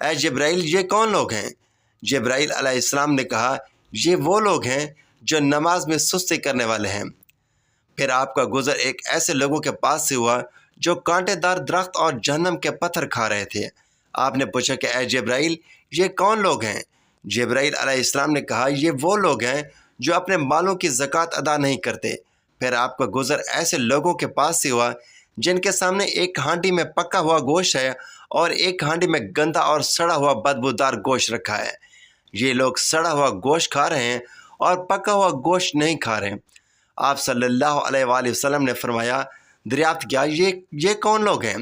اے جبرائیل یہ کون لوگ ہیں؟ جبرائیل علیہ السلام نے کہا یہ وہ لوگ ہیں جو نماز میں سستی کرنے والے ہیں۔ پھر آپ کا گزر ایک ایسے لوگوں کے پاس سے ہوا جو کانٹے دار درخت اور جہنم کے پتھر کھا رہے تھے۔ آپ نے پوچھا کہ اے جبرائیل یہ کون لوگ ہیں؟ جبرائیل علیہ السلام نے کہا یہ وہ لوگ ہیں جو اپنے مالوں کی زکوٰۃ ادا نہیں کرتے۔ پھر آپ کا گزر ایسے لوگوں کے پاس سے ہوا جن کے سامنے ایک ہانڈی میں پکا ہوا گوشت ہے اور ایک ہانڈی میں گندا اور سڑا ہوا بدبودار گوشت رکھا ہے۔ یہ لوگ سڑا ہوا گوشت کھا رہے ہیں اور پکا ہوا گوشت نہیں کھا رہے۔ آپ صلی اللہ علیہ وآلہ وسلم نے فرمایا دریافت کیا یہ کون لوگ ہیں؟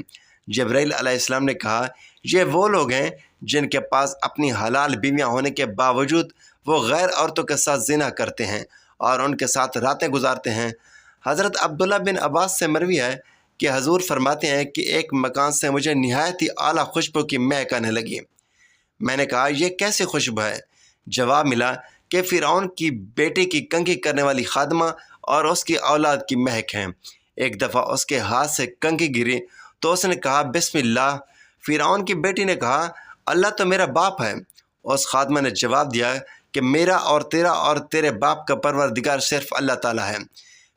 جبرائیل علیہ السلام نے کہا یہ وہ لوگ ہیں جن کے پاس اپنی حلال بیویاں ہونے کے باوجود وہ غیر عورتوں کے ساتھ زنا کرتے ہیں اور ان کے ساتھ راتیں گزارتے ہیں۔ حضرت عبداللہ بن عباس سے مروی ہے کہ حضور فرماتے ہیں کہ ایک مکان سے مجھے نہایت ہی اعلیٰ خوشبو کی مہک آنے لگی۔ میں نے کہا یہ کیسی خوشبو ہے؟ جواب ملا کہ فرعون کی بیٹی کی کنگھی کرنے والی خادمہ اور اس کی اولاد کی مہک ہے۔ ایک دفعہ اس کے ہاتھ سے کنگھی گری تو اس نے کہا بسم اللہ۔ فرعون کی بیٹی نے کہا اللہ تو میرا باپ ہے۔ اس خادمہ نے جواب دیا کہ میرا اور تیرے باپ کا پروردگار صرف اللہ تعالیٰ ہے۔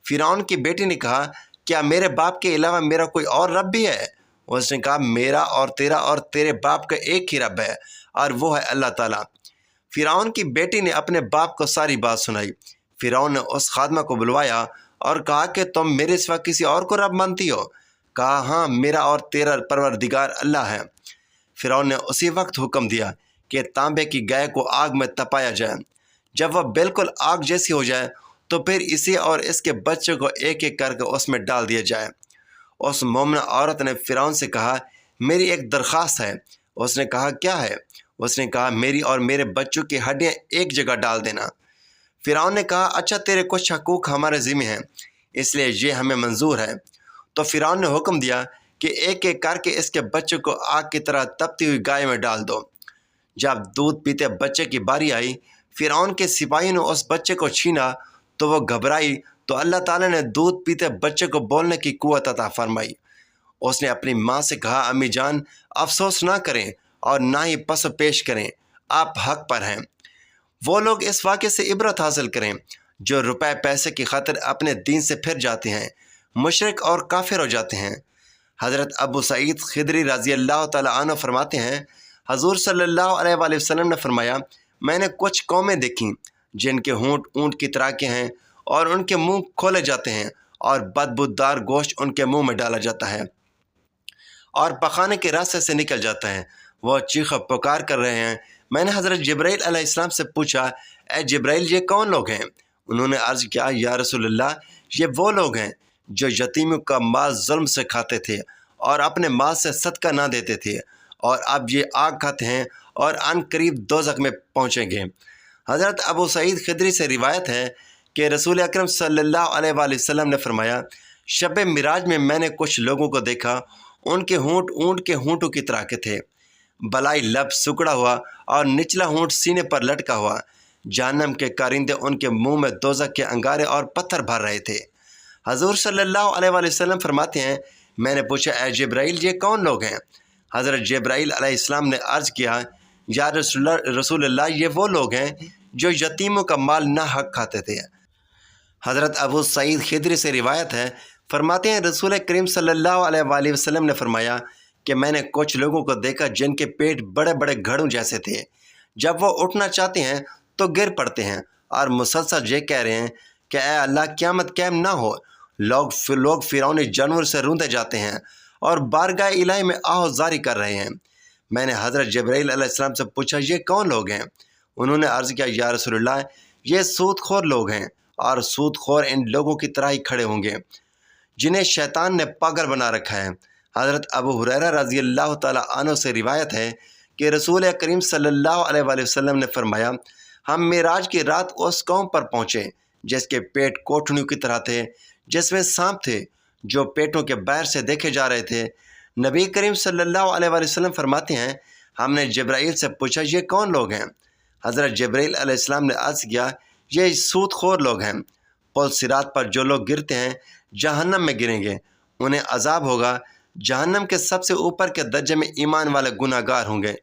فرعون کی بیٹی نے کہا کیا میرے باپ کے علاوہ میرا کوئی اور رب بھی ہے؟ اس نے کہا میرا اور تیرے باپ کا ایک ہی رب ہے اور وہ ہے اللہ تعالیٰ۔ فرعون کی بیٹی نے اپنے باپ کو ساری بات سنائی۔ فرعون نے اس خادمہ کو بلوایا اور کہا کہ تم میرے سوا کسی اور کو رب مانتی ہو؟ کہا ہاں میرا اور تیرا پروردگار اللہ ہے۔ فرعون نے اسی وقت حکم دیا کہ تانبے کی گائے کو آگ میں تپایا جائے۔ جب وہ بالکل آگ جیسی ہو جائے تو پھر اسے اور اس کے بچے کو ایک ایک کر کے اس میں ڈال دیا جائے۔ اس مومنہ عورت نے فرعون سے کہا میری ایک درخواست ہے۔ اس نے کہا کیا ہے؟ اس نے کہا میری اور میرے بچوں کی ہڈیاں ایک جگہ ڈال دینا۔ فرعون نے کہا اچھا تیرے کچھ حقوق ہمارے ذمہ ہیں اس لیے یہ ہمیں منظور ہے۔ تو فرعون نے حکم دیا کہ ایک ایک کر کے اس کے بچے کو آگ کی طرح تپتی ہوئی گائے میں ڈال دو۔ جب دودھ پیتے بچے کی باری آئی فرعون کے سپاہی نے اس بچے کو چھینا تو وہ گھبرائی تو اللہ تعالیٰ نے دودھ پیتے بچے کو بولنے کی قوت عطا فرمائی۔ اس نے اپنی ماں سے کہا امی جان افسوس نہ کریں اور نہ ہی پس پیش کریں، آپ حق پر ہیں۔ وہ لوگ اس واقعے سے عبرت حاصل کریں جو روپے پیسے کی خاطر اپنے دین سے پھر جاتے ہیں، مشرک اور کافر ہو جاتے ہیں۔ حضرت ابو سعید خدری رضی اللہ تعالیٰ عنہ فرماتے ہیں حضور صلی اللہ علیہ وآلہ وسلم نے فرمایا میں نے کچھ قومیں دیکھیں جن کے ہونٹ اونٹ کی طرح کے ہیں اور ان کے منہ کھولے جاتے ہیں اور بدبودار گوشت ان کے منہ میں ڈالا جاتا ہے اور پخانے کے راستے سے نکل جاتا ہے۔ وہ چیخ پکار کر رہے ہیں۔ میں نے حضرت جبرائیل علیہ السلام سے پوچھا اے جبرائیل یہ کون لوگ ہیں؟ انہوں نے عرض کیا یا رسول اللہ یہ وہ لوگ ہیں جو یتیموں کا مال ظلم سے کھاتے تھے اور اپنے مال سے صدقہ نہ دیتے تھے، اور اب یہ آگ کھاتے ہیں اور ان قریب دوزخ میں پہنچیں گے۔ حضرت ابو سعید خدری سے روایت ہے کہ رسول اکرم صلی اللہ علیہ وآلہ وسلم نے فرمایا شب معراج میں نے کچھ لوگوں کو دیکھا، ان کے ہونٹ اونٹ کے ہونٹوں کی طرح کے تھے، بلائی لب سکڑا ہوا اور نچلا ہونٹ سینے پر لٹکا ہوا۔ جہنم کے کارندے ان کے منہ میں دوزخ کے انگارے اور پتھر بھر رہے تھے۔ حضور صلی اللہ علیہ وآلہ وسلم فرماتے ہیں میں نے پوچھا اے جبرائیل یہ کون لوگ ہیں؟ حضرت جبرائیل علیہ السلام نے عرض کیا یا رسول اللہ یہ وہ لوگ ہیں جو یتیموں کا مال نہ حق کھاتے تھے۔ حضرت ابو سعید خدری سے روایت ہے فرماتے ہیں رسول کریم صلی اللہ علیہ وآلہ وسلم نے فرمایا کہ میں نے کچھ لوگوں کو دیکھا جن کے پیٹ بڑے بڑے گھڑوں جیسے تھے، جب وہ اٹھنا چاہتے ہیں تو گر پڑتے ہیں اور مسلسل یہ کہہ رہے ہیں کہ اے اللہ قیامت قائم نہ ہو۔ لوگ فرعونی جانور سے روندے جاتے ہیں اور بارگاہ الہی میں آہوزاری کر رہے ہیں۔ میں نے حضرت جبرائیل علیہ السلام سے پوچھا یہ کون لوگ ہیں؟ انہوں نے عرض کیا یا رسول اللہ یہ سود خور لوگ ہیں، اور سود خور ان لوگوں کی طرح ہی کھڑے ہوں گے جنہیں شیطان نے پاگل بنا رکھا ہے۔ حضرت ابو ہریرہ رضی اللہ تعالیٰ عنہ سے روایت ہے کہ رسول کریم صلی اللہ علیہ وآلہ وسلم نے فرمایا ہم معراج کی رات اس قوم پر پہنچے جس کے پیٹ کوٹھنیوں کی طرح تھے، جس میں سانپ تھے جو پیٹوں کے باہر سے دیکھے جا رہے تھے۔ نبی کریم صلی اللہ علیہ وآلہ وسلم فرماتے ہیں ہم نے جبرائیل سے پوچھا یہ کون لوگ ہیں؟ حضرت جبرائیل علیہ السلام نے عرض کیا یہ سود خور لوگ ہیں۔ پل صراط پر جو لوگ گرتے ہیں جہنم میں گریں گے، انہیں عذاب ہوگا۔ جہنم کے سب سے اوپر کے درجے میں ایمان والے گناہ گار ہوں گے۔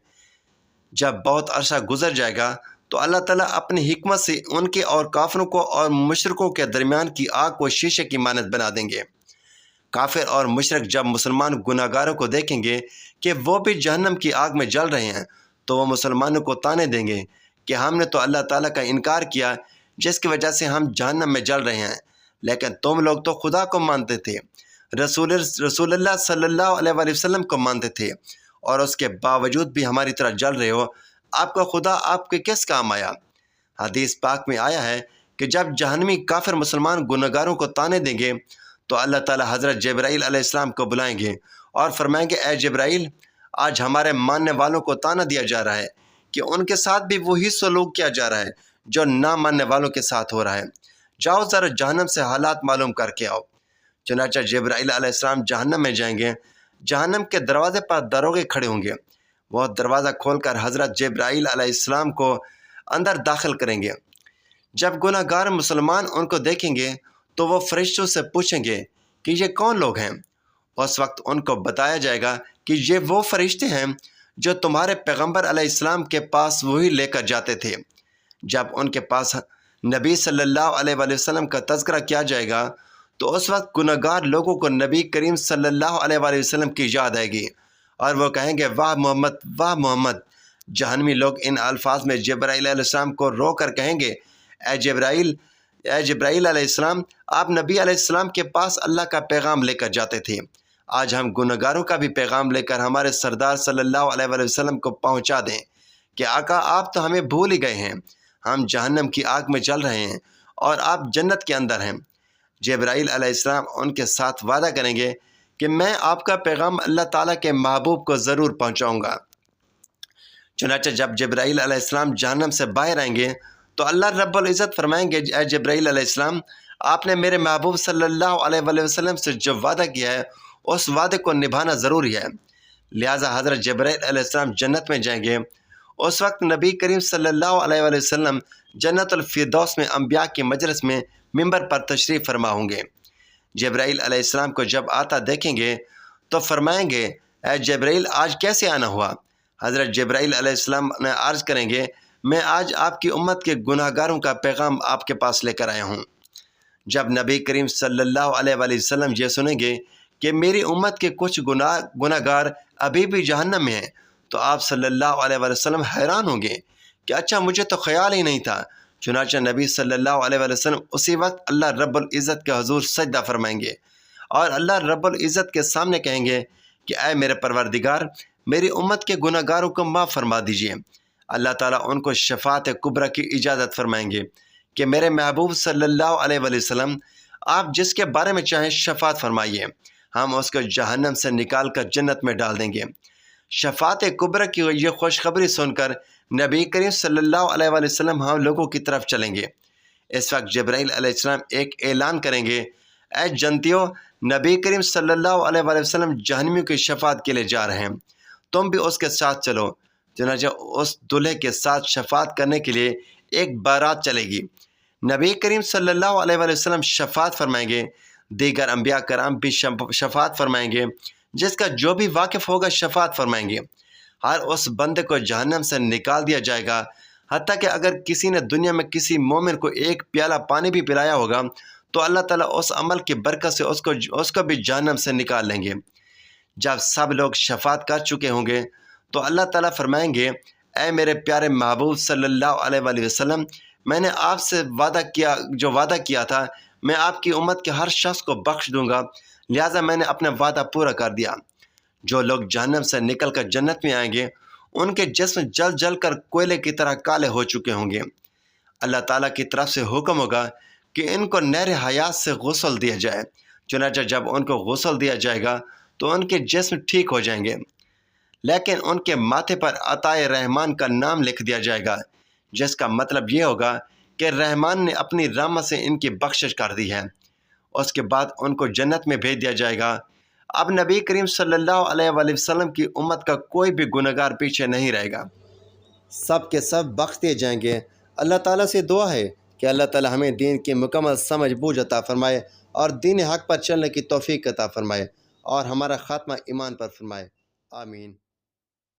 جب بہت عرصہ گزر جائے گا تو اللہ تعالیٰ اپنی حکمت سے ان کے اور کافروں کو اور مشرکوں کے درمیان کی آگ کو شیشے کی مانند بنا دیں گے۔ کافر اور مشرک جب مسلمان گناہ گاروں کو دیکھیں گے کہ وہ بھی جہنم کی آگ میں جل رہے ہیں تو وہ مسلمانوں کو طعنے دیں گے کہ ہم نے تو اللہ تعالیٰ کا انکار کیا جس کی وجہ سے ہم جہنم میں جل رہے ہیں، لیکن تم لوگ تو خدا کو مانتے تھے، رسول اللہ صلی اللہ علیہ وآلہ وسلم کو مانتے تھے، اور اس کے باوجود بھی ہماری طرح جل رہے ہو، آپ کا خدا آپ کے کس کام آیا؟ حدیث پاک میں آیا ہے کہ جب جہنمی کافر مسلمان گناہ گاروں کو طعنے دیں گے تو اللہ تعالیٰ حضرت جبرائیل علیہ السلام کو بلائیں گے اور فرمائیں گے، اے جبرائیل، آج ہمارے ماننے والوں کو طعنہ دیا جا رہا ہے کہ ان کے ساتھ بھی وہی سلوک کیا جا رہا ہے جو نہ ماننے والوں کے ساتھ ہو رہا ہے، جاؤ ذرا جہنم سے حالات معلوم کر کے آؤ۔ چنانچہ جبرائیل علیہ السلام جہنم میں جائیں گے، جہنم کے دروازے پر داروغے کھڑے ہوں گے، وہ دروازہ کھول کر حضرت جبرائیل علیہ السلام کو اندر داخل کریں گے۔ جب گناہ گار مسلمان ان کو دیکھیں گے تو وہ فرشتوں سے پوچھیں گے کہ یہ کون لوگ ہیں؟ اس وقت ان کو بتایا جائے گا کہ یہ وہ فرشتے ہیں جو تمہارے پیغمبر علیہ السلام کے پاس وہی لے کر جاتے تھے۔ جب ان کے پاس نبی صلی اللہ علیہ وآلہ وسلم کا تذکرہ کیا جائے گا تو اس وقت گناہ گار لوگوں کو نبی کریم صلی اللہ علیہ وآلہ وسلم کی یاد آئے گی اور وہ کہیں گے، واہ محمد، واہ محمد۔ جہنمی لوگ ان الفاظ میں جبرائیل علیہ السلام کو رو کر کہیں گے، اے جبرائیل علیہ السلام، آپ نبی علیہ السلام کے پاس اللہ کا پیغام لے کر جاتے تھے، آج ہم گناہ گاروں کا بھی پیغام لے کر ہمارے سردار صلی اللہ علیہ وآلہ وسلم کو پہنچا دیں کہ آقا آپ تو ہمیں بھول ہی گئے ہیں، ہم جہنم کی آگ میں جل رہے ہیں اور آپ جنت کے اندر ہیں۔ جبرائیل علیہ السلام ان کے ساتھ وعدہ کریں گے کہ میں آپ کا پیغام اللہ تعالیٰ کے محبوب کو ضرور پہنچاؤں گا۔ چنانچہ جب جبرائیل علیہ السلام جہنم سے باہر آئیں گے تو اللہ رب العزت فرمائیں گے، اے جبرائیل علیہ السلام، آپ نے میرے محبوب صلی اللہ علیہ وآلہ وسلم سے جو وعدہ کیا ہے اس وعدے کو نبھانا ضروری ہے، لہٰذا حضرت جبرائیل علیہ السلام جنت میں جائیں گے۔ اس وقت نبی کریم صلی اللہ علیہ وآلہ وسلم جنت الفردوس میں انبیاء کی مجلس میں ممبر پر تشریف فرما ہوں گے۔ جبرائیل علیہ السلام کو جب آتا دیکھیں گے تو فرمائیں گے، اے جبرائیل، آج کیسے آنا ہوا؟ حضرت جبرائیل علیہ السلام نے عرض کریں گے، میں آج آپ کی امت کے گناہ گاروں کا پیغام آپ کے پاس لے کر آیا ہوں۔ جب نبی کریم صلی اللہ علیہ وآلہ وسلم یہ سنیں گے کہ میری امت کے کچھ گناہ گار ابھی بھی جہنم میں ہیں تو آپ صلی اللہ علیہ وآلہ وسلم حیران ہوں گے کہ اچھا، مجھے تو خیال ہی نہیں تھا۔ چنانچہ نبی صلی اللہ علیہ وآلہ وسلم اسی وقت اللہ رب العزت کے حضور سجدہ فرمائیں گے اور اللہ رب العزت کے سامنے کہیں گے کہ اے میرے پروردگار، میری امت کے گناہ گاروں کو معاف فرما دیجیے۔ اللہ تعالیٰ ان کو شفاعت کبریٰ کی اجازت فرمائیں گے کہ میرے محبوب صلی اللہ علیہ وآلہ وسلم، آپ جس کے بارے میں چاہیں شفاعت فرمائیے، ہم اس کو جہنم سے نکال کر جنت میں ڈال دیں گے۔ شفاعت کبریٰ کی یہ خوشخبری سن کر نبی کریم صلی اللہ علیہ وآلہ وسلم ہم لوگوں کی طرف چلیں گے۔ اس وقت جبرائیل علیہ السلام ایک اعلان کریں گے، اے جنتیوں، نبی کریم صلی اللہ علیہ وآلہ وسلم جہنمیوں کی شفاعت کے لیے جا رہے ہیں، تم بھی اس کے ساتھ چلو۔ چنانچہ اس دلہے کے ساتھ شفاعت کرنے کے لیے ایک بارات چلے گی۔ نبی کریم صلی اللہ علیہ وآلہ وسلم شفاعت فرمائیں گے، دیگر انبیاء کرام بھی شفاعت فرمائیں گے، جس کا جو بھی واقف ہوگا شفاعت فرمائیں گے۔ ہر اس بندے کو جہنم سے نکال دیا جائے گا، حتیٰ کہ اگر کسی نے دنیا میں کسی مومن کو ایک پیالہ پانی بھی پلایا ہوگا تو اللہ تعالیٰ اس عمل کی برکت سے اس کو بھی جہنم سے نکال لیں گے۔ جب سب لوگ شفاعت کر چکے ہوں گے تو اللہ تعالیٰ فرمائیں گے، اے میرے پیارے محبوب صلی اللہ علیہ وآلہ وسلم، میں نے آپ سے وعدہ کیا تھا، میں آپ کی امت کے ہر شخص کو بخش دوں گا، لہٰذا میں نے اپنا وعدہ پورا کر دیا۔ جو لوگ جہنم سے نکل کر جنت میں آئیں گے ان کے جسم جل جل کر کوئلے کی طرح کالے ہو چکے ہوں گے۔ اللہ تعالیٰ کی طرف سے حکم ہوگا کہ ان کو نہر حیات سے غسل دیا جائے۔ چنانچہ جب ان کو غسل دیا جائے گا تو ان کے جسم ٹھیک ہو جائیں گے، لیکن ان کے ماتھے پر عطائے رحمان کا نام لکھ دیا جائے گا، جس کا مطلب یہ ہوگا کہ رحمان نے اپنی رحمت سے ان کی بخشش کر دی ہے۔ اس کے بعد ان کو جنت میں بھیج دیا جائے گا۔ اب نبی کریم صلی اللہ علیہ وآلہ وسلم کی امت کا کوئی بھی گناہ گار پیچھے نہیں رہے گا، سب کے سب بخش دیے جائیں گے۔ اللہ تعالیٰ سے دعا ہے کہ اللہ تعالیٰ ہمیں دین کی مکمل سمجھ بوجھ عطا فرمائے اور دین حق پر چلنے کی توفیق عطا فرمائے اور ہمارا خاتمہ ایمان پر فرمائے، آمین۔